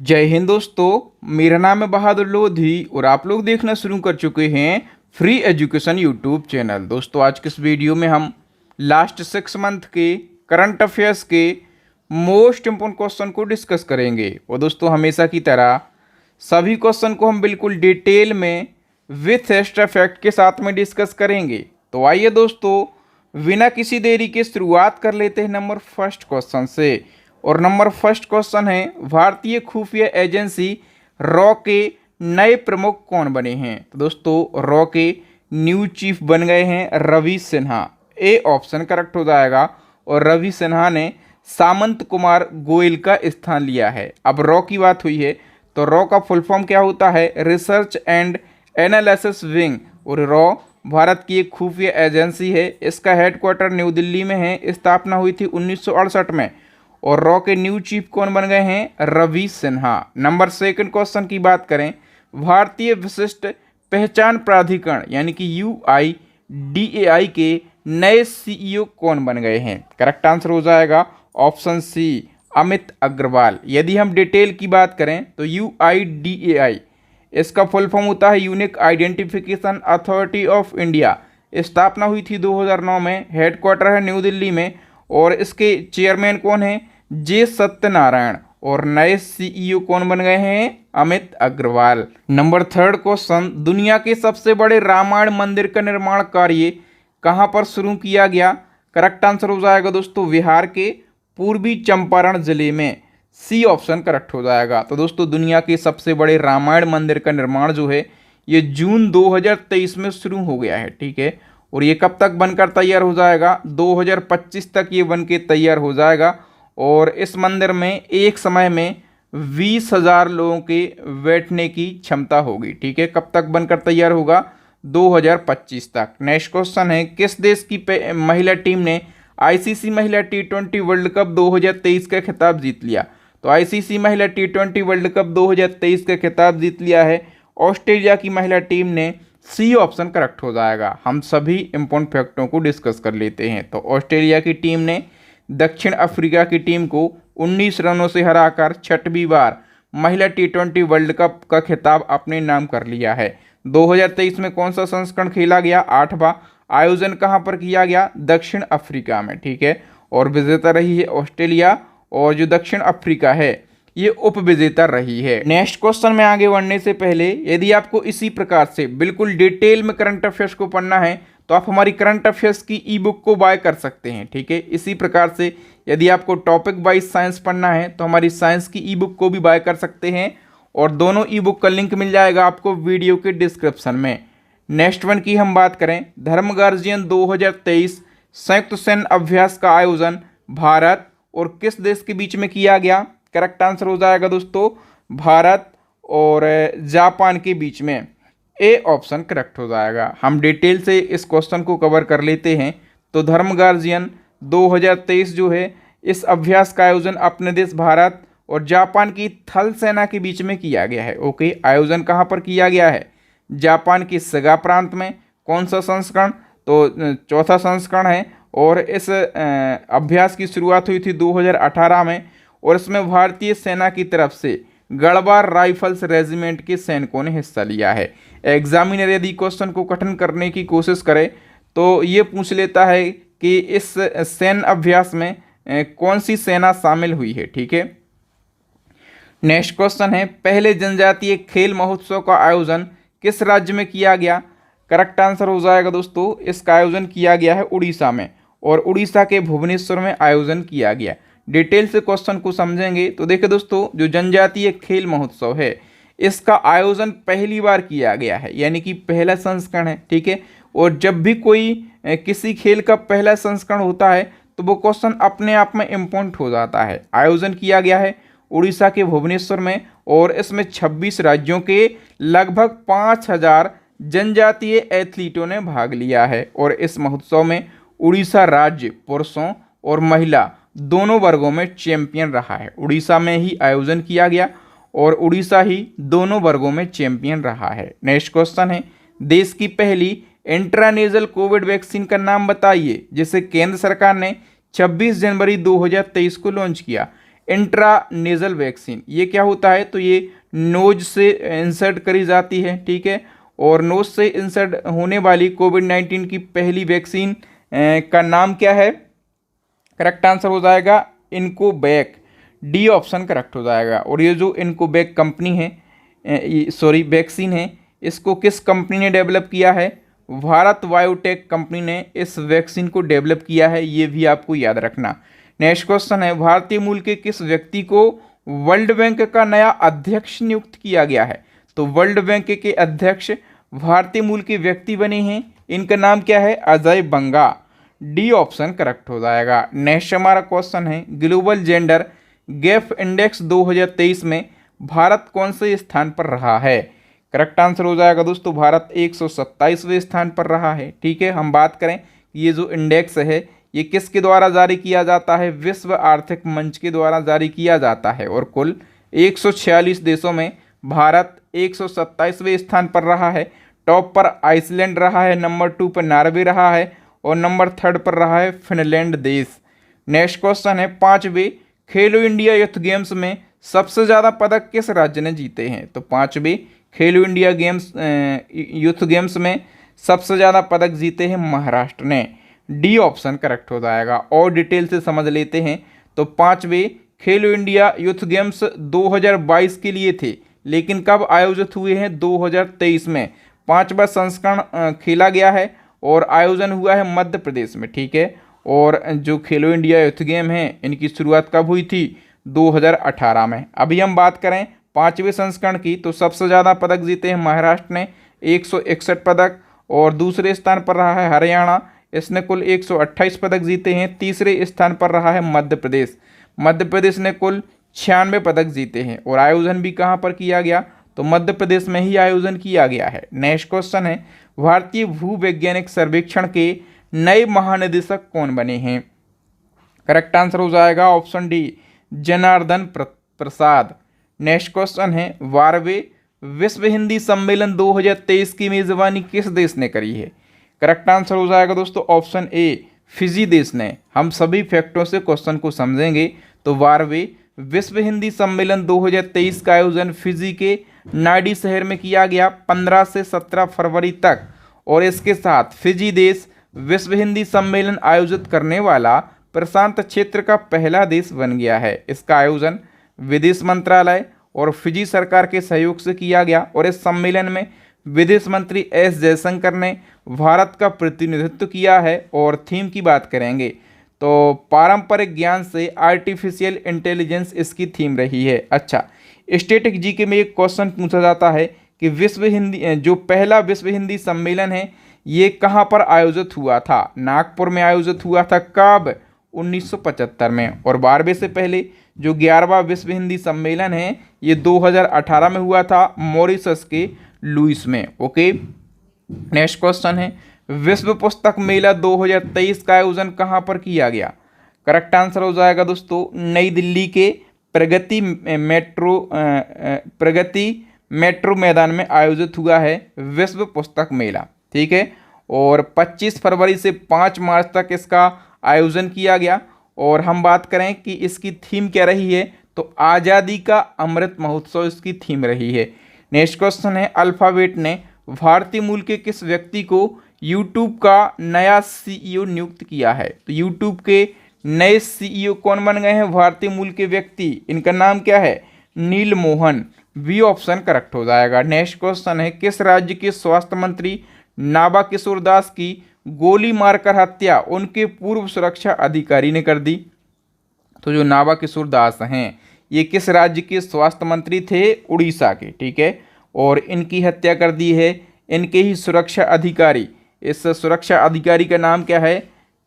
जय हिंद दोस्तों। मेरा नाम है बहादुर लोधी और आप लोग देखना शुरू कर चुके हैं फ्री एजुकेशन यूट्यूब चैनल। दोस्तों आज के इस वीडियो में हम लास्ट 6 मंथ के करंट अफेयर्स के मोस्ट इम्पोर्टेंट क्वेश्चन को डिस्कस करेंगे। और दोस्तों हमेशा की तरह सभी क्वेश्चन को हम बिल्कुल डिटेल में विथ एक्स्ट्रा फैक्ट के साथ में डिस्कस करेंगे। तो आइए दोस्तों बिना किसी देरी के शुरुआत कर लेते हैं नंबर फर्स्ट क्वेश्चन से। और नंबर फर्स्ट क्वेश्चन है, भारतीय खुफिया एजेंसी रॉ के नए प्रमुख कौन बने हैं? तो दोस्तों रॉ के न्यू चीफ बन गए हैं Ravi Sinha. A option correct हो जाएगा। और रवि सिन्हा ने सामंत कुमार गोयल का स्थान लिया है। अब रॉ की बात हुई है तो रॉ का फुल फॉर्म क्या होता है? Research and analysis wing. और रॉ भारत की एक खुफिया एजेंसी है। इसका हेडक्वार्टर न्यू दिल्ली में है। स्थापना हुई थी 1968 में। और रॉ के न्यू चीफ कौन बन गए हैं? Ravi Sinha. Number second question की बात करें, भारतीय विशिष्ट पहचान प्राधिकरण यानी कि UIDAI के नए CEO कौन बन गए हैं? करेक्ट आंसर हो जाएगा ऑप्शन सी, अमित अग्रवाल। यदि हम डिटेल की बात करें तो UIDAI इसका फुल फॉर्म होता है unique identification authority of India. स्थापना हुई थी 2009 में। हेडक्वार्टर है न्यू दिल्ली में। और इसके चेयरमैन कौन है? जे सत्यनारायण। और नए CEO कौन बन गए हैं? Amit Agarwal. Number third question, दुनिया के सबसे बड़े रामायण मंदिर का निर्माण कार्य कहां पर शुरू किया गया? करेक्ट आंसर हो जाएगा दोस्तों बिहार के पूर्वी चंपारण जिले में। सी ऑप्शन करेक्ट हो जाएगा। तो दोस्तों दुनिया के सबसे बड़े रामायण मंदिर का निर्माण जो है ये जून 2023 में शुरू हो गया है। ठीक है। और ये कब तक बनकर तैयार हो जाएगा? 2025 तक ये बन के तैयार हो जाएगा। और इस मंदिर में एक समय में 20,000 लोगों के बैठने की क्षमता होगी। ठीक है। कब तक बनकर तैयार होगा? 2025 तक। नेक्स्ट क्वेश्चन है, किस देश की महिला टीम ने ICC महिला T20 वर्ल्ड कप 2023 का खिताब जीत लिया? तो ICC महिला T20 वर्ल्ड कप 2023 का खिताब जीत लिया है ऑस्ट्रेलिया की महिला टीम ने। सी ऑप्शन करेक्ट हो जाएगा। हम सभी इंपॉर्टेंट फैक्टों को डिस्कस कर लेते हैं। तो ऑस्ट्रेलिया की टीम ने दक्षिण अफ्रीका की टीम को 19 रनों से हराकर 6वीं बार महिला T20 वर्ल्ड कप का खिताब अपने नाम कर लिया है। 2023 में कौन सा संस्करण खेला गया? 8वां। आयोजन कहां पर किया गया? दक्षिण अफ्रीका में। ठीक है। और विजेता रही है ऑस्ट्रेलिया। और जो दक्षिण अफ्रीका है ये उप विजेता रही है। नेक्स्ट क्वेश्चन में आगे बढ़ने से पहले यदि आपको इसी प्रकार से बिल्कुल डिटेल में करंट अफेयर्स को पढ़ना है तो आप हमारी करंट अफेयर्स की ई-बुक को बाय कर सकते हैं। ठीक है। इसी प्रकार से यदि आपको टॉपिक वाइज साइंस पढ़ना है तो हमारी साइंस की ई-बुक को भी बाय कर सकते हैं। और दोनों ई-बुक का लिंक मिल जाएगा आपको वीडियो के डिस्क्रिप्शन में। नेक्स्ट वन की हम बात करें, धर्म गार्जियन 2023 संयुक्त सैन्य अभ्यास का आयोजन भारत और किस देश के बीच में किया गया? करेक्ट आंसर हो जाएगा दोस्तों भारत और जापान के बीच में। ए ऑप्शन करेक्ट हो जाएगा। हम डिटेल से इस क्वेश्चन को कवर कर लेते हैं। तो धर्म गार्जियन 2023 जो है इस अभ्यास का आयोजन अपने देश भारत और जापान की थल सेना के बीच में किया गया है। ओके। आयोजन कहाँ पर किया गया है? जापान की सगा प्रांत में। कौन सा संस्करण? तो चौथा संस्करण है। और इस अभ्यास की शुरुआत हुई थी 2018 में। और इसमें भारतीय सेना की तरफ से गढ़वाल राइफल्स रेजिमेंट के सैनिकों ने हिस्सा लिया है। एग्जामिनर यदि क्वेश्चन को कठिन करने की कोशिश करे तो ये पूछ लेता है कि इस सैन्य अभ्यास में कौन सी सेना शामिल हुई है। ठीक है। नेक्स्ट क्वेश्चन है, पहले जनजातीय खेल महोत्सव का आयोजन किस राज्य में किया गया? करेक्ट आंसर हो जाएगा दोस्तों इसका आयोजन किया गया है उड़ीसा में। और उड़ीसा के भुवनेश्वर में आयोजन किया गया। डिटेल से क्वेश्चन को समझेंगे तो देखिए दोस्तों जो जनजातीय खेल महोत्सव है इसका आयोजन पहली बार किया गया है यानी कि पहला संस्करण है। ठीक है। और जब भी कोई किसी खेल का पहला संस्करण होता है तो वो क्वेश्चन अपने आप में इम्पोर्टेंट हो जाता है। आयोजन किया गया है उड़ीसा के भुवनेश्वर में। और इसमें 26 राज्यों के लगभग 5,000 जनजातीय एथलीटों ने भाग लिया है। और इस महोत्सव में उड़ीसा राज्य पुरुषों और महिला दोनों वर्गों में चैंपियन रहा है। उड़ीसा में ही आयोजन किया गया और उड़ीसा ही दोनों वर्गों में चैंपियन रहा है। नेक्स्ट क्वेश्चन है, देश की पहली इंट्रानेजल कोविड वैक्सीन का नाम बताइए जिसे केंद्र सरकार ने 26 जनवरी 2023 को लॉन्च किया। इंट्रानेजल वैक्सीन, ये क्या होता है, तो ये नोज से इंसर्ट करी जाती है, ठीक है। और नोज से इंसर्ट होने वाली कोविड-19 की पहली वैक्सीन का नाम क्या है? करेक्ट आंसर हो जाएगा इनकोवैक, डी ऑप्शन करेक्ट हो जाएगा। और ये जो इनकोवैक कंपनी है, वैक्सीन है, इसको किस कंपनी ने डेवलप किया है? भारत बायोटेक कंपनी ने इस वैक्सीन को डेवलप किया है, ये भी आपको याद रखना। नेक्स्ट क्वेश्चन है, भारतीय मूल के किस व्यक्ति को वर्ल्ड बैंक का नया अध्यक्ष नियुक्त किया गया है? तो वर्ल्ड बैंक के अध्यक्ष भारतीय मूल के व्यक्ति बने हैं, इनका नाम क्या है? अजय बंगा, डी ऑप्शन करेक्ट हो जाएगा। नेक्स्ट हमारा क्वेश्चन है, ग्लोबल जेंडर गैप इंडेक्स 2023 में भारत कौन से स्थान पर रहा है? करेक्ट आंसर हो जाएगा दोस्तों, भारत 127वें स्थान पर रहा है, ठीक है। हम बात करें ये जो इंडेक्स है ये किसके द्वारा जारी किया जाता है? विश्व आर्थिक मंच के द्वारा जारी किया जाता है। और कुल 146 देशों में भारत 127वें स्थान पर रहा है। टॉप पर आइसलैंड रहा है, नंबर 2 पर नॉर्वे रहा है और नंबर 3 पर रहा है फिनलैंड देश। नेक्स्ट क्वेश्चन है, 5वें खेलो इंडिया यूथ गेम्स में सबसे ज़्यादा पदक किस राज्य ने जीते हैं? तो 5वें खेलो इंडिया यूथ गेम्स में सबसे ज़्यादा पदक जीते हैं महाराष्ट्र ने, डी ऑप्शन करेक्ट हो जाएगा। और डिटेल से समझ लेते हैं, तो 5वें खेलो इंडिया यूथ गेम्स 2022 के लिए थे, लेकिन कब आयोजित हुए हैं? 2023 में 5वां संस्करण खेला गया है और आयोजन हुआ है मध्य प्रदेश में, ठीक है। और जो खेलो इंडिया यूथ गेम है इनकी शुरुआत कब हुई थी? 2018 में। अभी हम बात करें 5वें संस्करण की, तो सबसे ज़्यादा पदक जीते हैं महाराष्ट्र ने 161 पदक, और दूसरे स्थान पर रहा है हरियाणा, इसने कुल 128 पदक जीते हैं। तीसरे स्थान पर रहा है मध्य प्रदेश, मध्य प्रदेश ने कुल 96 पदक जीते हैं। और आयोजन भी कहाँ पर किया गया? तो मध्य प्रदेश में ही आयोजन किया गया है। नेक्स्ट क्वेश्चन है, भारतीय भूवैज्ञानिक सर्वेक्षण के नए महानिदेशक कौन बने हैं? करेक्ट आंसर हो जाएगा ऑप्शन डी, जनार्दन प्रसाद। नेक्स्ट क्वेश्चन है, 12वें विश्व हिंदी सम्मेलन 2023 की मेजबानी किस देश ने करी है? करेक्ट आंसर हो जाएगा दोस्तों ऑप्शन ए, फिजी देश ने। हम सभी फैक्टों से क्वेश्चन को समझेंगे। तो 12वें विश्व हिंदी सम्मेलन 2023 का आयोजन फिजी के नाइडी शहर में किया गया 15 से 17 फरवरी तक। और इसके साथ फिजी देश विश्व हिंदी सम्मेलन आयोजित करने वाला प्रशांत क्षेत्र का पहला देश बन गया है। इसका आयोजन विदेश मंत्रालय और फिजी सरकार के सहयोग से किया गया। और इस सम्मेलन में विदेश मंत्री एस जयशंकर ने भारत का प्रतिनिधित्व किया है। और थीम की बात करेंगे तो पारंपरिक ज्ञान से आर्टिफिशियल इंटेलिजेंस इसकी थीम रही है। अच्छा, स्टैटिक जीके में एक क्वेश्चन पूछा जाता है कि जो पहला विश्व हिंदी सम्मेलन है ये कहाँ पर आयोजित हुआ था? नागपुर में आयोजित हुआ था। कब? 1975 में। और 12वें से पहले जो 11वां विश्व हिंदी सम्मेलन है ये 2018 में हुआ था मॉरिशस के लुइस में। ओके, नेक्स्ट क्वेश्चन है, विश्व पुस्तक मेला 2023 का आयोजन कहाँ पर किया गया? करेक्ट आंसर हो जाएगा दोस्तों नई दिल्ली के प्रगति मेट्रो मैदान में आयोजित हुआ है विश्व पुस्तक मेला, ठीक है। और 25 फरवरी से 5 मार्च तक इसका आयोजन किया गया। और हम बात करें कि इसकी थीम क्या रही है तो आज़ादी का अमृत महोत्सव इसकी थीम रही है। नेक्स्ट क्वेश्चन है, अल्फाबेट ने भारतीय मूल के किस व्यक्ति को यूट्यूब का नया सीईओ नियुक्त किया है? तो यूट्यूब के नए सीईओ कौन बन गए हैं? भारतीय मूल के व्यक्ति, इनका नाम क्या है? नील मोहन, बी ऑप्शन करेक्ट हो जाएगा। नेक्स्ट क्वेश्चन है, किस राज्य के स्वास्थ्य मंत्री नाभा किशोर दास की गोली मारकर हत्या उनके पूर्व सुरक्षा अधिकारी ने कर दी? तो जो नाभा किशोर दास हैं ये किस राज्य के स्वास्थ्य मंत्री थे? उड़ीसा के, ठीक है। और इनकी हत्या कर दी है इनके ही सुरक्षा अधिकारी। इस सुरक्षा अधिकारी का नाम क्या है?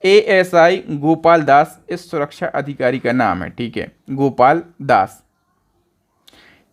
एएसआई गोपाल दास इस सुरक्षा अधिकारी का नाम है, ठीक है, गोपाल दास।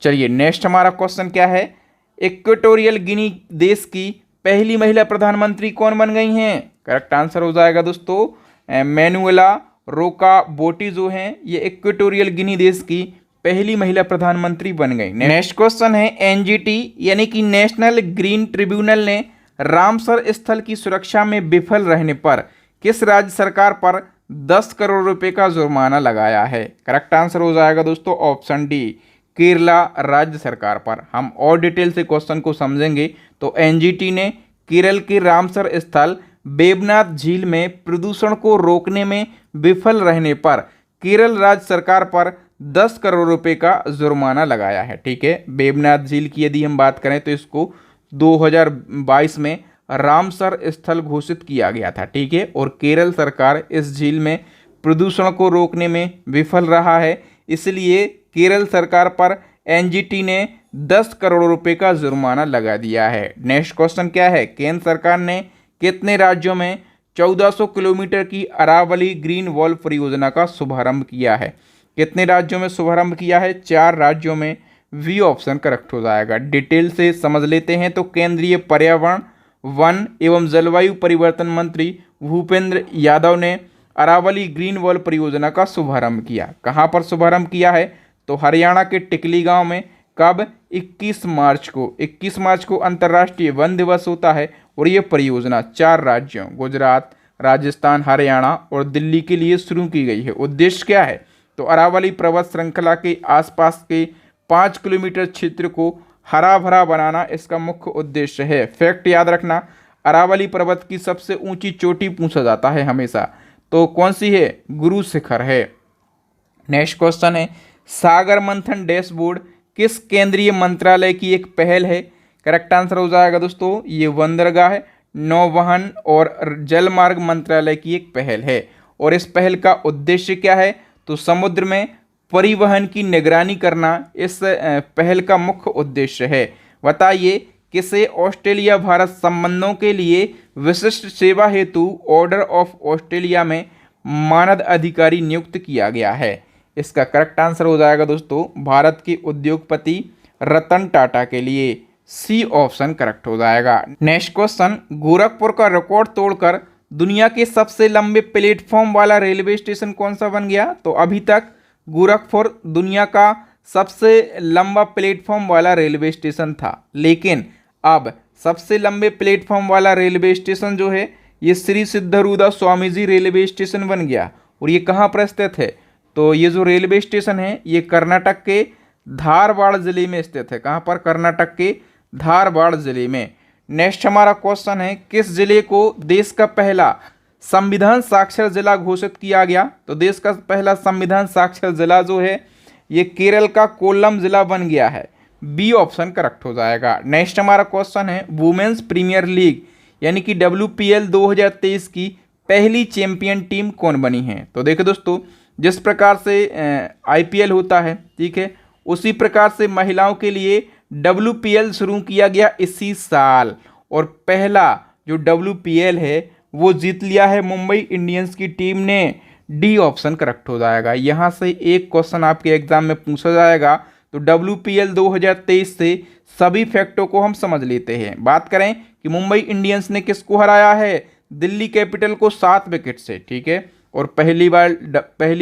चलिए नेक्स्ट हमारा क्वेश्चन क्या है, इक्वेटोरियल गिनी देश की पहली महिला प्रधानमंत्री कौन बन गई हैं? करेक्ट आंसर हो जाएगा दोस्तों मैनुएला रोका बोटी जो हैं ये इक्वेटोरियल गिनी देश की पहली महिला प्रधानमंत्री बन गई। नेक्स्ट क्वेश्चन है, एनजीटी यानी कि नेशनल ग्रीन ट्रिब्यूनल ने रामसर स्थल की सुरक्षा में विफल रहने पर किस राज्य सरकार पर 10 करोड़ रुपए का जुर्माना लगाया है। करेक्ट आंसर हो जाएगा दोस्तों ऑप्शन डी, केरला राज्य सरकार पर। हम और डिटेल से क्वेश्चन को समझेंगे तो एनजीटी ने केरल के रामसर स्थल वेबनाथ झील में प्रदूषण को रोकने में विफल रहने पर केरल राज्य सरकार पर 10 करोड़ रुपए का जुर्माना लगाया है। ठीक है, वेबनाथ झील की यदि हम बात करें तो इसको 2022 में रामसर स्थल घोषित किया गया था। ठीक है, और केरल सरकार इस झील में प्रदूषण को रोकने में विफल रहा है, इसलिए केरल सरकार पर एनजीटी ने 10 करोड़ रुपए का जुर्माना लगा दिया है। नेक्स्ट क्वेश्चन क्या है, केंद्र सरकार ने कितने राज्यों में 1400 किलोमीटर की अरावली ग्रीन वॉल परियोजना का शुभारंभ किया है? कितने राज्यों में शुभारंभ किया है? 4 राज्यों में। वी ऑप्शन करेक्ट हो जाएगा। डिटेल से समझ लेते हैं तो केंद्रीय पर्यावरण, वन एवं जलवायु परिवर्तन मंत्री भूपेंद्र यादव ने अरावली ग्रीन वॉल परियोजना का शुभारंभ किया। कहाँ पर शुभारंभ किया है? तो हरियाणा के टिकली गांव में। कब? 21 मार्च को। 21 मार्च को अंतर्राष्ट्रीय वन दिवस होता है और ये परियोजना 4 राज्यों गुजरात, राजस्थान, हरियाणा और दिल्ली के लिए शुरू की गई है। उद्देश्य क्या है? तो अरावली पर्वत श्रृंखला के आसपास के 5 किलोमीटर क्षेत्र को हरा भरा बनाना इसका मुख्य उद्देश्य है। फैक्ट याद रखना, अरावली पर्वत की सबसे ऊंची चोटी पूछा जाता है हमेशा, तो कौन सी है? गुरु शिखर है। नेक्स्ट क्वेश्चन है, सागर मंथन डैशबोर्ड किस केंद्रीय मंत्रालय की एक पहल है? करेक्ट आंसर हो जाएगा दोस्तों ये बंदरगाह, नौवहन और जलमार्ग मंत्रालय की एक पहल है। और इस पहल का उद्देश्य क्या है? तो समुद्र में परिवहन की निगरानी करना इस पहल का मुख्य उद्देश्य है। बताइए किसे ऑस्ट्रेलिया भारत संबंधों के लिए विशिष्ट सेवा हेतु ऑर्डर ऑफ ऑस्ट्रेलिया में मानद अधिकारी नियुक्त किया गया है? इसका करेक्ट आंसर हो जाएगा दोस्तों भारत के उद्योगपति रतन टाटा के लिए। सी ऑप्शन करेक्ट हो जाएगा। नेक्स्ट क्वेश्चन, गोरखपुर का रिकॉर्ड तोड़कर दुनिया के सबसे लंबे प्लेटफॉर्म वाला रेलवे स्टेशन कौन सा बन गया? तो अभी तक गोरखपुर दुनिया का सबसे लंबा प्लेटफॉर्म वाला रेलवे स्टेशन था, लेकिन अब सबसे लंबे प्लेटफॉर्म वाला रेलवे स्टेशन जो है ये श्री सिद्धरूदा स्वामी जी रेलवे स्टेशन बन गया। और ये कहाँ पर स्थित है? तो ये जो रेलवे स्टेशन है ये कर्नाटक के धारवाड़ जिले में स्थित है। कहाँ पर? कर्नाटक के धारवाड़ जिले में। नेक्स्ट हमारा क्वेश्चन है, किस जिले को देश का पहला संविधान साक्षर जिला घोषित किया गया? तो देश का पहला संविधान साक्षर जिला जो है ये केरल का कोल्लम जिला बन गया है। बी ऑप्शन करेक्ट हो जाएगा। नेक्स्ट हमारा क्वेश्चन है, वुमेन्स प्रीमियर लीग यानी कि WPL 2023 की पहली चैंपियन टीम कौन बनी है? तो देखो दोस्तों, जिस प्रकार से IPL होता है, ठीक है, उसी प्रकार से महिलाओं के लिए WPL शुरू किया गया इसी साल, और पहला जो WPL है वो जीत लिया है मुंबई इंडियंस की टीम ने। डी ऑप्शन करेक्ट हो जाएगा। यहाँ से एक क्वेश्चन आपके एग्जाम में पूछा जाएगा, तो WPL 2023 से सभी फैक्टों को हम समझ लेते हैं। बात करें कि मुंबई इंडियंस ने किसको हराया है? दिल्ली कैपिटल को 7 विकेट से। ठीक है, और पहली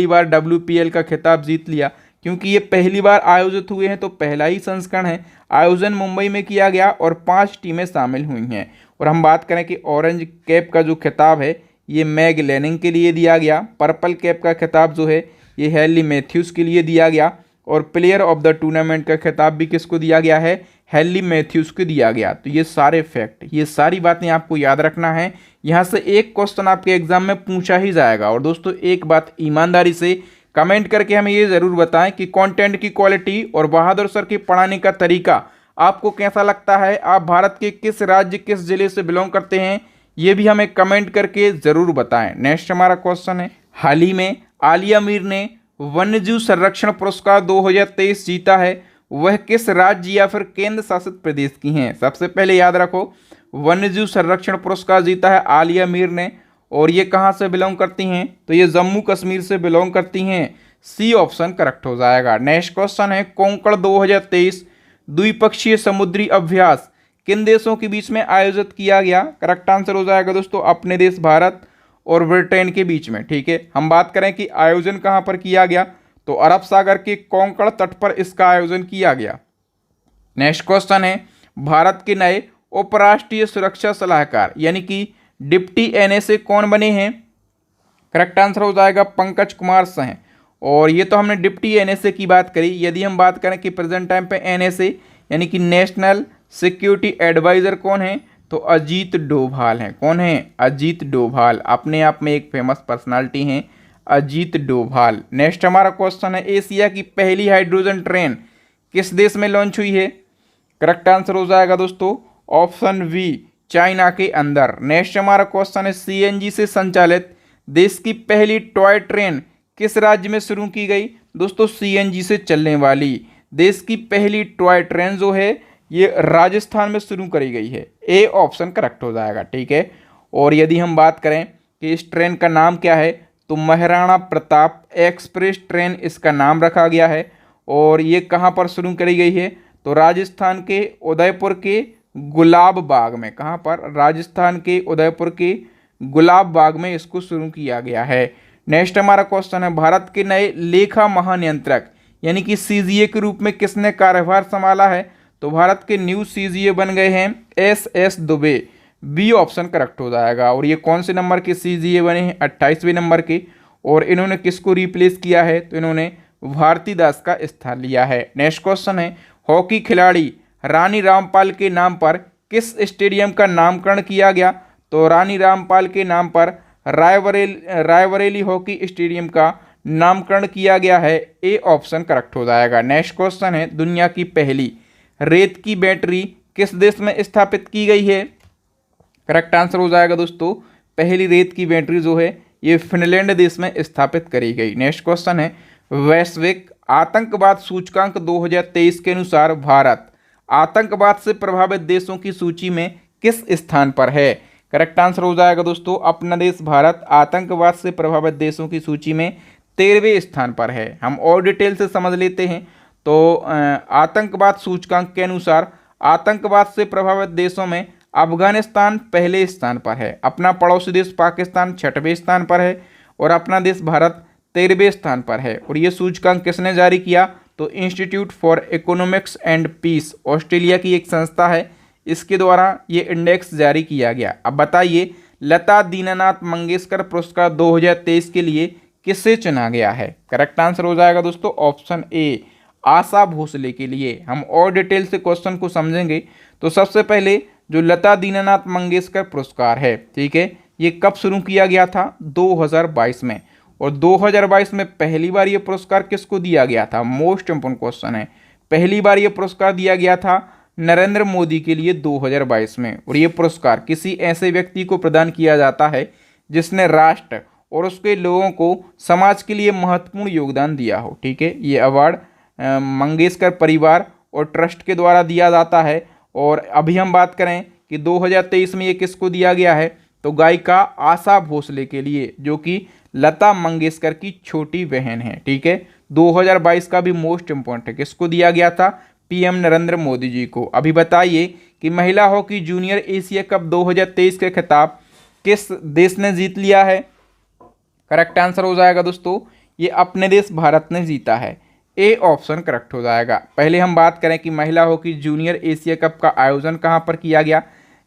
बार WPL का खिताब जीत लिया। क्योंकि ये पहली बार आयोजित हुए हैं तो पहला ही संस्करण है। आयोजन मुंबई में किया गया और 5 टीमें शामिल हुई हैं। और हम बात करें कि ऑरेंज कैप का जो खिताब है ये मैग लेनिंग के लिए दिया गया। पर्पल कैप का खिताब जो है ये हैली मैथ्यूज़ के लिए दिया गया। और प्लेयर ऑफ द टूर्नामेंट का खिताब भी किसको दिया गया है? हैली मैथ्यूज़ को दिया गया। तो ये सारे फैक्ट, ये सारी बातें आपको याद रखना है। यहाँ से एक क्वेश्चन आपके एग्जाम में पूछा ही जाएगा। और दोस्तों एक बात ईमानदारी से कमेंट करके हमें ये ज़रूर बताएं कि कंटेंट की क्वालिटी और बहादुर सर के पढ़ाने का तरीका आपको कैसा लगता है। आप भारत के किस राज्य, किस जिले से बिलोंग करते हैं, ये भी हमें कमेंट करके ज़रूर बताएं। नेक्स्ट हमारा क्वेश्चन है, हाल ही में आलिया मीर ने वन्यजीव संरक्षण पुरस्कार 2023 जीता है, वह किस राज्य या फिर केंद्र शासित प्रदेश की हैं? सबसे पहले याद रखो, वन्यजीव संरक्षण पुरस्कार जीता है आलिया मीर ने, और ये कहाँ से बिलोंग करती हैं? तो ये जम्मू कश्मीर से बिलोंग करती हैं। सी ऑप्शन करेक्ट हो जाएगा। नेक्स्ट क्वेश्चन है, कोंकण 2023 द्विपक्षीय समुद्री अभ्यास किन देशों के बीच में आयोजित किया गया? करेक्ट आंसर हो जाएगा दोस्तों अपने देश भारत और ब्रिटेन के बीच में। ठीक है, हम बात करें कि आयोजन कहाँ पर किया गया, तो अरब सागर के कोंकण तट पर इसका आयोजन किया गया। नेक्स्ट क्वेश्चन है, भारत के नए उपराष्ट्रीय सुरक्षा सलाहकार यानी कि डिप्टी NSA कौन बने हैं? करेक्ट आंसर हो जाएगा पंकज कुमार सिंह। और ये तो हमने डिप्टी एनएसए की बात करी। यदि हम बात करें कि प्रेजेंट टाइम पे एनएसए यानी कि नेशनल सिक्योरिटी एडवाइजर कौन है, तो अजीत डोभाल हैं। कौन है? अजीत डोभाल, अपने आप में एक फेमस पर्सनालिटी हैं अजीत डोभाल। नेक्स्ट हमारा क्वेश्चन है, एशिया की पहली हाइड्रोजन ट्रेन किस देश में लॉन्च हुई है? करेक्ट आंसर हो जाएगा दोस्तों ऑप्शन वी, चाइना के अंदर। नेक्स्ट हमारा क्वेश्चन है, सीएनजी से संचालित देश की पहली टॉय ट्रेन किस राज्य में शुरू की गई? दोस्तों सीएनजी से चलने वाली देश की पहली टॉय ट्रेन जो है ये राजस्थान में शुरू करी गई है। ए ऑप्शन करेक्ट हो जाएगा, ठीक है। और यदि हम बात करें कि इस ट्रेन का नाम क्या है, तो महाराणा प्रताप एक्सप्रेस ट्रेन इसका नाम रखा गया है। और ये कहाँ पर शुरू करी गई है? तो राजस्थान के उदयपुर के गुलाब बाग में। कहाँ पर? राजस्थान के उदयपुर के गुलाब बाग में इसको शुरू किया गया है। नेक्स्ट हमारा क्वेश्चन है, भारत के नए लेखा महानियंत्रक यानी कि सीजीए के रूप में किसने कार्यभार संभाला है? तो भारत के न्यू सीजीए बन गए हैं S Dubey. B option correct हो जाएगा। और ये कौन से नंबर के सीजीए बने हैं? 28वें नंबर के। और इन्होंने किसको रिप्लेस किया है? तो इन्होंने भारती दास का स्थान लिया है। नेक्स्ट क्वेश्चन है, हॉकी खिलाड़ी रानी रामपाल के नाम पर किस स्टेडियम का नामकरण किया गया? तो रानी रामपाल के नाम पर रायबरेली हॉकी स्टेडियम का नामकरण किया गया है। ए ऑप्शन करेक्ट हो जाएगा। नेक्स्ट क्वेश्चन है, दुनिया की पहली रेत की बैटरी किस देश में स्थापित की गई है? करेक्ट आंसर हो जाएगा दोस्तों, पहली रेत की बैटरी जो है ये फिनलैंड देश में स्थापित करी गई। नेक्स्ट क्वेश्चन है, वैश्विक आतंकवाद सूचकांक 2023 के अनुसार भारत आतंकवाद से प्रभावित देशों की सूची में किस स्थान पर है? करेक्ट आंसर हो जाएगा दोस्तों, अपना देश भारत आतंकवाद से प्रभावित देशों की सूची में 13वें स्थान पर है। हम और डिटेल से समझ लेते हैं। तो आतंकवाद सूचकांक के अनुसार आतंकवाद से प्रभावित देशों में अफगानिस्तान पहले स्थान पर है, अपना पड़ोसी देश पाकिस्तान 6वें स्थान पर है और अपना देश भारत 13वें स्थान पर है। और ये सूचकांक किसने जारी किया? तो institute for economics and peace, Australia की एक संस्था है, इसके द्वारा ये इंडेक्स जारी किया गया। अब बताइए, लता दीनानाथ मंगेशकर पुरस्कार 2023 के लिए किससे चुना गया है? करेक्ट आंसर हो जाएगा दोस्तों ऑप्शन ए, आशा भोसले के लिए। हम और डिटेल से क्वेश्चन को समझेंगे। तो सबसे पहले जो लता दीनानाथ मंगेशकर पुरस्कार है, ठीक है, ये कब शुरू किया गया था? 2022 में। और 2022 में पहली बार ये पुरस्कार किसको दिया गया था? मोस्ट इंपोर्टेंट क्वेश्चन है। पहली बार ये पुरस्कार दिया गया था नरेंद्र मोदी के लिए 2022 में। और ये पुरस्कार किसी ऐसे व्यक्ति को प्रदान किया जाता है जिसने राष्ट्र और उसके लोगों को समाज के लिए महत्वपूर्ण योगदान दिया हो, ठीक है। ये अवार्ड मंगेशकर परिवार और ट्रस्ट के द्वारा दिया जाता है। और अभी हम बात करें कि 2023 में ये किसको दिया गया है, तो गायिका आशा भोसले के लिए, जो कि लता मंगेशकर की छोटी बहन है, ठीक है। 2022 का भी मोस्ट इंपॉर्टेंट है, किसको दिया गया था? पीएम नरेंद्र मोदी जी को। अभी बताइए कि महिला हॉकी जूनियर एशिया कप 2023 के खिताब किस देश ने जीत लिया है? करेक्ट आंसर हो जाएगा दोस्तों, ये अपने देश भारत ने जीता है। ए ऑप्शन करेक्ट हो जाएगा। पहले हम बात करें कि महिला हॉकी जूनियर एशिया कप का आयोजन कहाँ पर किया गया?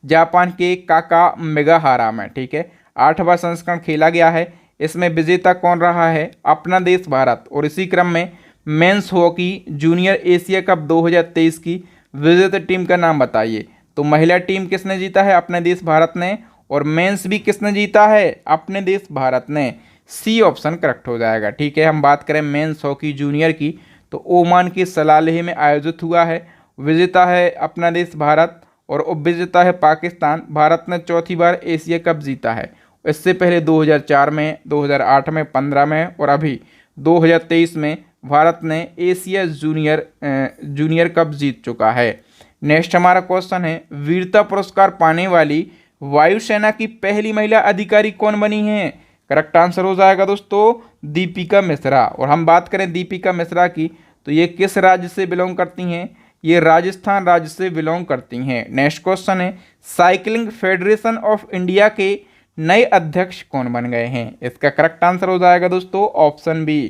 जापान के काकामिगाहारा में, ठीक है। 8वां संस्करण खेला गया है। इसमें विजेता कौन रहा है? अपना देश भारत। और इसी क्रम में men's hockey junior Asia cup 2023 की विजेता टीम का नाम बताइए। तो महिला टीम किसने जीता है? अपने देश भारत ने। और मेंस भी किसने जीता है? अपने देश भारत ने। सी ऑप्शन करेक्ट हो जाएगा, ठीक है। हम बात करें मेंस हॉकी जूनियर की, तो ओमान के सलालेह में आयोजित हुआ है। विजेता है अपना देश भारत और उपविजेता है पाकिस्तान। भारत ने चौथी बार एशिया कप जीता है। इससे पहले 2004 में, 2008 में, 15 में और अभी 2023 में भारत ने एशिया जूनियर कप जीत चुका है। नेक्स्ट हमारा क्वेश्चन है, वीरता पुरस्कार पाने वाली वायुसेना की पहली महिला अधिकारी कौन बनी है? करेक्ट आंसर हो जाएगा दोस्तों दीपिका मिश्रा। और हम बात करें दीपिका मिश्रा की, तो ये किस राज्य से बिलोंग करती हैं? ये राजस्थान राज्य से बिलोंग करती हैं। नेक्स्ट क्वेश्चन है, साइकिलिंग फेडरेशन ऑफ इंडिया के नए अध्यक्ष कौन बन गए हैं? इसका करेक्ट आंसर हो जाएगा दोस्तों option B,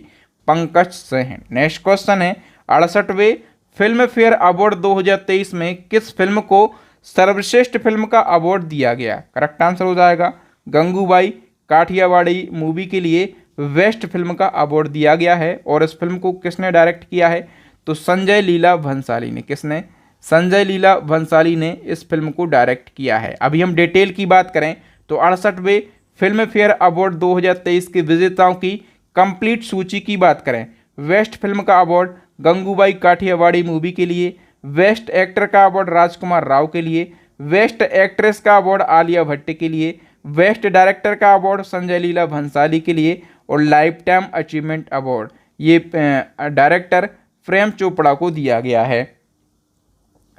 Pankaj Singh. Next question है, 68वें फिल्म फेयर अवार्ड 2023 में किस फिल्म को सर्वश्रेष्ठ फिल्म का अवार्ड दिया गया? करेक्ट आंसर हो जाएगा गंगूबाई, काठियावाड़ी मूवी के लिए बेस्ट फिल्म का अवार्ड दिया गया है। और इस फिल्म को किसने डायरेक्ट किया है? तो संजय लीला भंसाली ने। किसने? संजय लीला भंसाली ने इस फिल्म को डायरेक्ट किया है। अभी हम डिटेल की बात करें तो 68वें फिल्म फेयर अवार्ड 2023 के विजेताओं की कंप्लीट सूची की बात करें। बेस्ट फिल्म का अवार्ड गंगूबाई काठियावाड़ी मूवी के लिए, बेस्ट एक्टर का अवार्ड राजकुमार राव के लिए, बेस्ट एक्ट्रेस का अवार्ड आलिया भट्ट के लिए, बेस्ट डायरेक्टर का अवार्ड संजय लीला भंसाली के लिए और लाइफ टाइम अचीवमेंट अवार्ड ये डायरेक्टर प्रेम चोपड़ा को दिया गया है।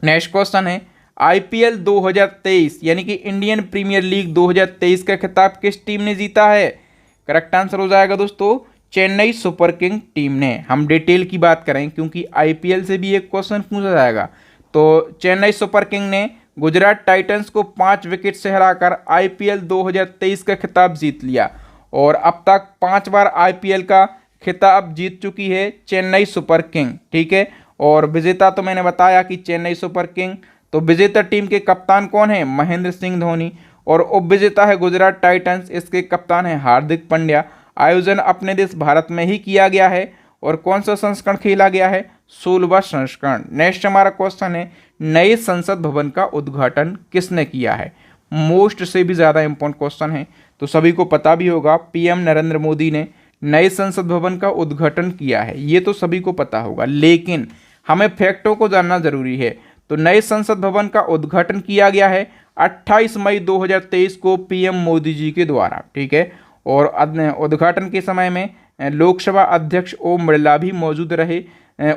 नेक्स्ट क्वेश्चन है आईपीएल 2023 यानी कि इंडियन प्रीमियर लीग 2023 का खिताब किस टीम ने जीता है? करेक्ट आंसर हो जाएगा दोस्तों चेन्नई सुपर किंग टीम ने। हम डिटेल की बात करें क्योंकि आईपीएल से भी एक क्वेश्चन पूछा जाएगा। तो चेन्नई सुपर किंग ने गुजरात टाइटंस को 5 विकेट से हराकर आईपीएल 2023 का खिताब जीत लिया और अब तक 5 बार आईपीएल का खिताब जीत चुकी है चेन्नई सुपर किंग। ठीक है, और विजेता तो मैंने बताया कि चेन्नई सुपर किंग। तो विजेता टीम के कप्तान कौन है? महेंद्र सिंह धोनी। और उप विजेता है गुजरात टाइटंस, इसके कप्तान है हार्दिक पांड्या। आयोजन अपने देश भारत में ही किया गया है। और कौन सा संस्करण खेला गया है? 16वां संस्करण। नेक्स्ट हमारा क्वेश्चन है नए संसद भवन का उद्घाटन किसने किया है? मोस्ट से भी ज़्यादा इंपॉर्टेंट क्वेश्चन है, तो सभी को पता भी होगा पीएम नरेंद्र मोदी ने नए संसद भवन का उद्घाटन किया है, ये तो सभी को पता होगा, लेकिन हमें फैक्टों को जानना जरूरी है। तो नए संसद भवन का उद्घाटन किया गया है 28 मई 2023 को पीएम मोदी जी के द्वारा। ठीक है, और उद्घाटन के समय में लोकसभा अध्यक्ष ओम बिरला भी मौजूद रहे।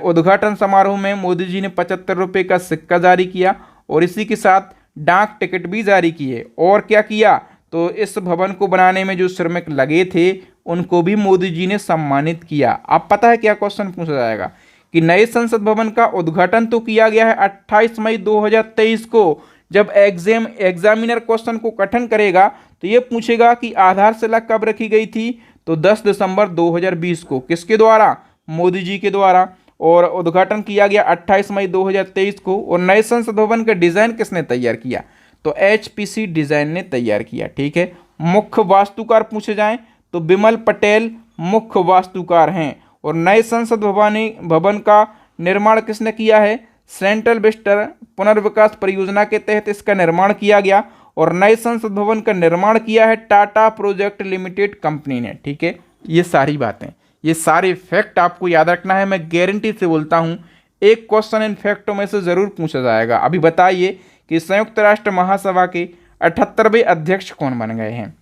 उद्घाटन समारोह में मोदी जी ने 75 रुपये का सिक्का जारी किया और इसी के साथ डाक टिकट भी जारी किए। और क्या किया? तो इस भवन को बनाने में जो श्रमिक लगे थे उनको भी मोदी जी ने सम्मानित किया। अब पता है क्या क्वेश्चन पूछा जाएगा कि नए संसद भवन का उद्घाटन तो किया गया है 28 मई 2023 को। जब एग्जामिनर क्वेश्चन को कठिन करेगा तो ये पूछेगा कि आधारशिला कब रखी गई थी? तो 10 दिसंबर 2020 को। किसके द्वारा? मोदी जी के द्वारा। और उद्घाटन किया गया 28 मई 2023 को। और नए संसद भवन का डिजाइन किसने तैयार किया? तो एचपीसी डिजाइन ने तैयार किया। ठीक है, मुख्य वास्तुकार पूछे जाएं तो बिमल पटेल मुख्य वास्तुकार हैं। और नए संसद भवन का निर्माण किसने किया है? सेंट्रल विस्टर पुनर्विकास परियोजना के तहत इसका निर्माण किया गया। और नए संसद भवन का निर्माण किया है टाटा प्रोजेक्ट लिमिटेड कंपनी ने। ठीक है, ये सारी बातें, ये सारे फैक्ट आपको याद रखना है। मैं गारंटी से बोलता हूँ एक क्वेश्चन इन फैक्टों में से जरूर पूछा जाएगा। अभी बताइए कि संयुक्त राष्ट्र महासभा के 78वें अध्यक्ष कौन बन गए हैं?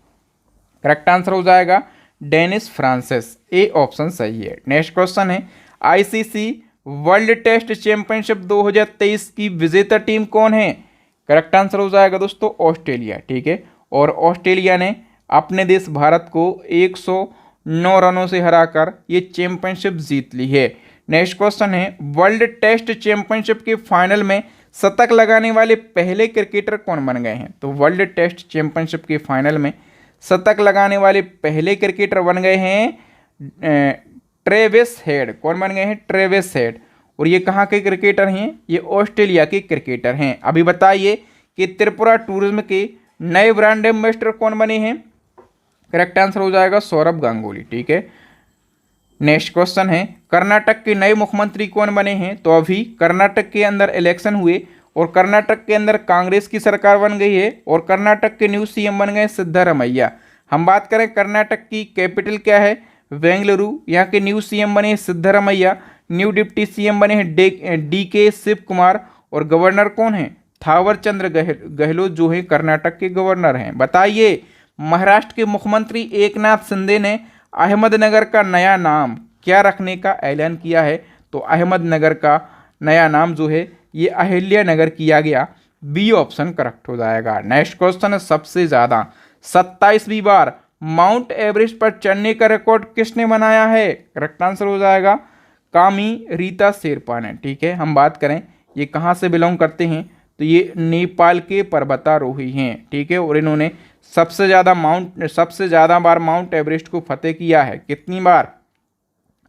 करेक्ट आंसर हो जाएगा डेनिस फ्रांसिस। ए ऑप्शन सही है। नेक्स्ट क्वेश्चन है आईसीसी वर्ल्ड टेस्ट चैंपियनशिप 2023 की विजेता टीम कौन है? करेक्ट आंसर हो जाएगा दोस्तों ऑस्ट्रेलिया। ठीक है, और ऑस्ट्रेलिया ने अपने देश भारत को 109 रनों से हराकर ये चैंपियनशिप जीत ली है। नेक्स्ट क्वेश्चन है वर्ल्ड टेस्ट चैंपियनशिप के फाइनल में शतक लगाने वाले पहले क्रिकेटर कौन बन गए हैं? तो वर्ल्ड टेस्ट चैंपियनशिप के फाइनल में शतक लगाने वाले पहले क्रिकेटर बन गए हैं ट्रेविस हेड। कौन बन गए हैं? Travis head. और ये कहाँ के क्रिकेटर हैं? ये ऑस्ट्रेलिया के क्रिकेटर हैं। अभी बताइए कि त्रिपुरा टूरिज्म के नए ब्रांड एम्बेसडर कौन बने हैं? करेक्ट आंसर हो जाएगा सौरभ गांगुली। ठीक है, नेक्स्ट क्वेश्चन है कर्नाटक के नए मुख्यमंत्री कौन बने हैं? तो अभी कर्नाटक के अंदर इलेक्शन हुए और कर्नाटक के अंदर कांग्रेस की सरकार बन गई है और कर्नाटक के न्यू सीएम बन गए सिद्धारमैया। हम बात करें कर्नाटक की कैपिटल क्या है? बेंगलुरु। यहाँ के न्यू सीएम बने हैं सिद्धारमैया। न्यू डिप्टी सीएम बने हैं डीके शिव कुमार। और गवर्नर कौन है? थावर चंद्र गहलोत जो है कर्नाटक के गवर्नर हैं। बताइए महाराष्ट्र के मुख्यमंत्री एकनाथ शिंदे ने अहमदनगर का नया नाम क्या रखने का ऐलान किया है? तो अहमदनगर का नया नाम जो है ये अहिल्या नगर किया गया। बी ऑप्शन करेक्ट हो जाएगा। नेक्स्ट क्वेश्चन है सबसे ज़्यादा 27वीं बार माउंट एवरेस्ट पर चढ़ने का रिकॉर्ड किसने बनाया है? करेक्ट आंसर हो जाएगा कामी रीता शेरपा ने। ठीक है, हम बात करें ये कहाँ से बिलोंग करते हैं? तो ये नेपाल के पर्वतारोही हैं। ठीक है, और इन्होंने सबसे ज़्यादा बार माउंट एवरेस्ट को फतेह किया है। कितनी बार?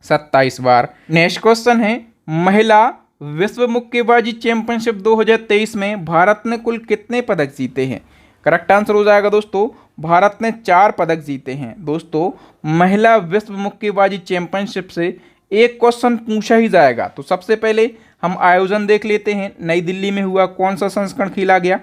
27 बार। नेक्स्ट क्वेश्चन है महिला विश्व मुक्केबाजी चैंपियनशिप 2023 में भारत ने कुल कितने पदक जीते हैं? करेक्ट आंसर हो जाएगा दोस्तों भारत ने 4 पदक जीते हैं। दोस्तों, महिला विश्व मुक्केबाजी चैंपियनशिप से एक क्वेश्चन पूछा ही जाएगा। तो सबसे पहले हम आयोजन देख लेते हैं। नई दिल्ली में हुआ, कौन सा संस्करण खेला गया?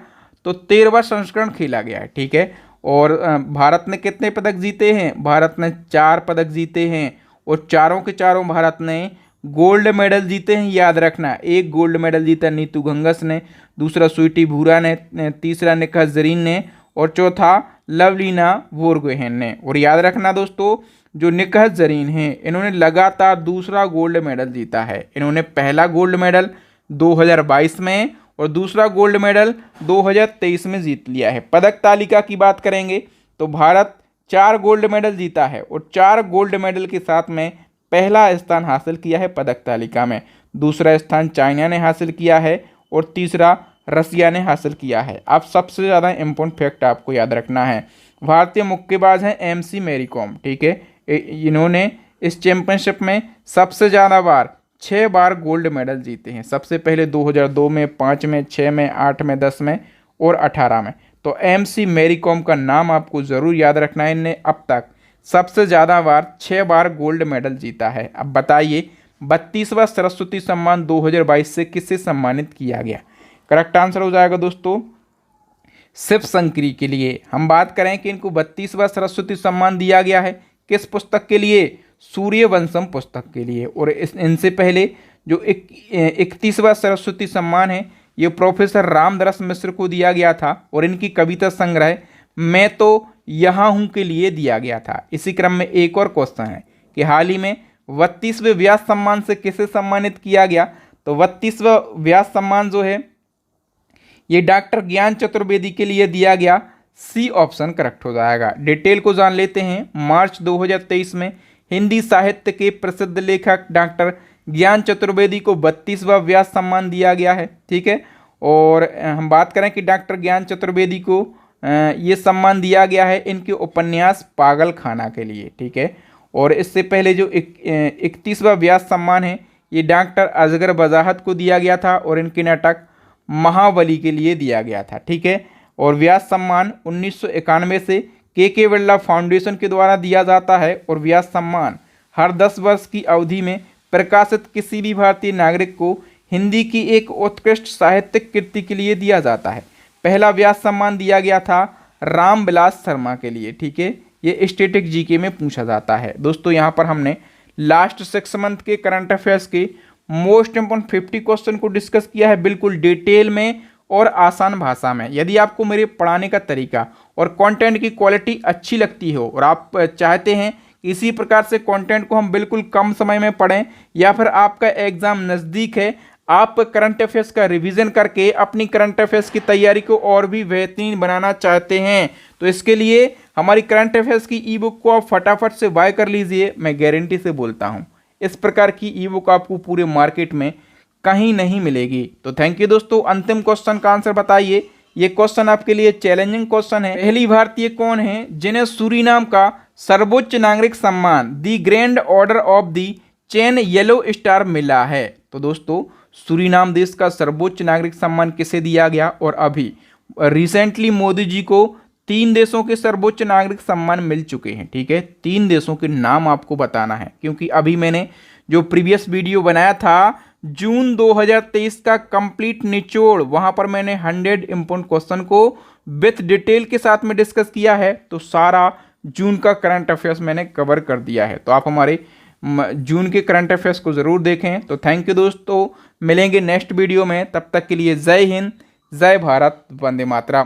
तो 13वां संस्करण खेला गया है, ठीक है। और भारत ने कितने पदक जीते हैं? भारत ने 4 पदक जीते हैं और चारों के चारों भारत ने गोल्ड मेडल जीते हैं। याद रखना, एक गोल्ड मेडल जीता नीतू घंघस ने, दूसरा स्वीटी बूरा ने, तीसरा निखत जरीन ने और चौथा लवलीना बोरगोहेन ने। और याद रखना दोस्तों, जो निखत जरीन हैं इन्होंने लगातार दूसरा गोल्ड मेडल जीता है। इन्होंने पहला गोल्ड मेडल 2022 में और दूसरा गोल्ड मेडल 2023 में जीत लिया है। पदक तालिका की बात करेंगे तो भारत 4 गोल्ड मेडल जीता है और 4 गोल्ड मेडल के साथ में पहला स्थान हासिल किया है पदक तालिका में। दूसरा स्थान चाइना ने हासिल किया है और तीसरा रसिया ने हासिल किया है। अब सबसे ज़्यादा इम्पोर्टेंट फैक्ट आपको याद रखना है, भारतीय मुक्केबाज हैं MC मैरी कॉम, ठीक है। इन्होंने इस चैंपियनशिप में सबसे ज़्यादा बार 6 बार गोल्ड मेडल जीते हैं। सबसे पहले 2002 में, 5 में, 6 में, 8 में, 10 में और 18 में। तो MC मैरी कॉम का नाम आपको ज़रूर याद रखना है। इनने अब तक सबसे ज़्यादा बार 6 बार गोल्ड मेडल जीता है। अब बताइए 32वां सरस्वती सम्मान 2022 से किससे सम्मानित किया गया? करेक्ट आंसर हो जाएगा दोस्तों शिव शंकरी के लिए। हम बात करें कि इनको 32वां सरस्वती सम्मान दिया गया है, किस पुस्तक के लिए? सूर्यवंशम पुस्तक के लिए। और इनसे पहले जो 31वां सरस्वती सम्मान है ये प्रोफेसर रामदरस मिश्र को दिया गया था और इनकी कविता संग्रह मैं तो यहाँ हूँ के लिए दिया गया था। इसी क्रम में एक और क्वेश्चन है कि हाल ही में 32वें व्यास सम्मान से किसे सम्मानित किया गया? तो 32वां व्यास सम्मान जो है ये डॉक्टर ज्ञान चतुर्वेदी के लिए दिया गया। सी ऑप्शन करेक्ट हो जाएगा। डिटेल को जान लेते हैं। मार्च 2023 में हिंदी साहित्य के प्रसिद्ध लेखक डॉक्टर ज्ञान चतुर्वेदी को 32वां व्यास सम्मान दिया गया है, ठीक है। और हम बात करें कि डॉक्टर ज्ञान चतुर्वेदी को ये सम्मान दिया गया है इनके उपन्यास पागल खाना के लिए, ठीक है। और इससे पहले जो 31वां व्यास सम्मान है ये डॉक्टर असगर वजाहत को दिया गया था और इनके नाटक महाबली के लिए दिया गया था, ठीक है। और व्यास सम्मान 1991 से के बिरला फाउंडेशन के द्वारा दिया जाता है और व्यास सम्मान हर 10 वर्ष की अवधि में प्रकाशित किसी भी भारतीय नागरिक को हिंदी की एक उत्कृष्ट साहित्यिक कृति के लिए दिया जाता है। पहला व्यास सम्मान दिया गया था रामविलास शर्मा के लिए, ठीक है। ये स्टैटिक जीके में पूछा जाता है। दोस्तों यहाँ पर हमने लास्ट 6 मंथ के करंट अफेयर्स के मोस्ट इंपोर्टेंट 50 क्वेश्चन को डिस्कस किया है बिल्कुल डिटेल में और आसान भाषा में। यदि आपको मेरे पढ़ाने का तरीका और कंटेंट की क्वालिटी अच्छी लगती हो और आप चाहते हैं इसी प्रकार से कंटेंट को हम बिल्कुल कम समय में पढ़ें या फिर आपका एग्ज़ाम नज़दीक है, आप करंट अफेयर्स का रिवीजन करके अपनी करंट अफेयर्स की तैयारी को और भी बेहतरीन बनाना चाहते हैं, तो इसके लिए हमारी करंट अफेयर्स की ई बुक को आप फटाफट से बाय कर लीजिए। मैं गारंटी से बोलता हूँ इस प्रकार की ई बुक आपको पूरे मार्केट में कहीं नहीं मिलेगी। तो थैंक यू दोस्तों। अंतिम क्वेश्चन का आंसर बताइए। ये क्वेश्चन आपके लिए चैलेंजिंग क्वेश्चन है। पहली भारतीय कौन है जिन्हें सूरीनाम का सर्वोच्च नागरिक सम्मान the grand order of the chain yellow star मिला है? तो दोस्तों सूरीनाम देश का सर्वोच्च नागरिक सम्मान किसे दिया गया? और अभी रिसेंटली मोदी जी को 3 देशों के सर्वोच्च नागरिक सम्मान मिल चुके हैं, ठीक है। 3 देशों के नाम आपको बताना है क्योंकि अभी मैंने जो प्रीवियस वीडियो बनाया था जून 2023 का कंप्लीट निचोड़, वहां पर मैंने 100 इंपोर्टेंट क्वेश्चन को विथ डिटेल के साथ में डिस्कस किया है। तो सारा जून का करंट अफेयर्स मैंने कवर कर दिया है, तो आप हमारे जून के करंट अफेयर्स को ज़रूर देखें। तो थैंक यू दोस्तों, मिलेंगे नेक्स्ट वीडियो में। तब तक के लिए जय हिंद, जय भारत, वंदे मातरम।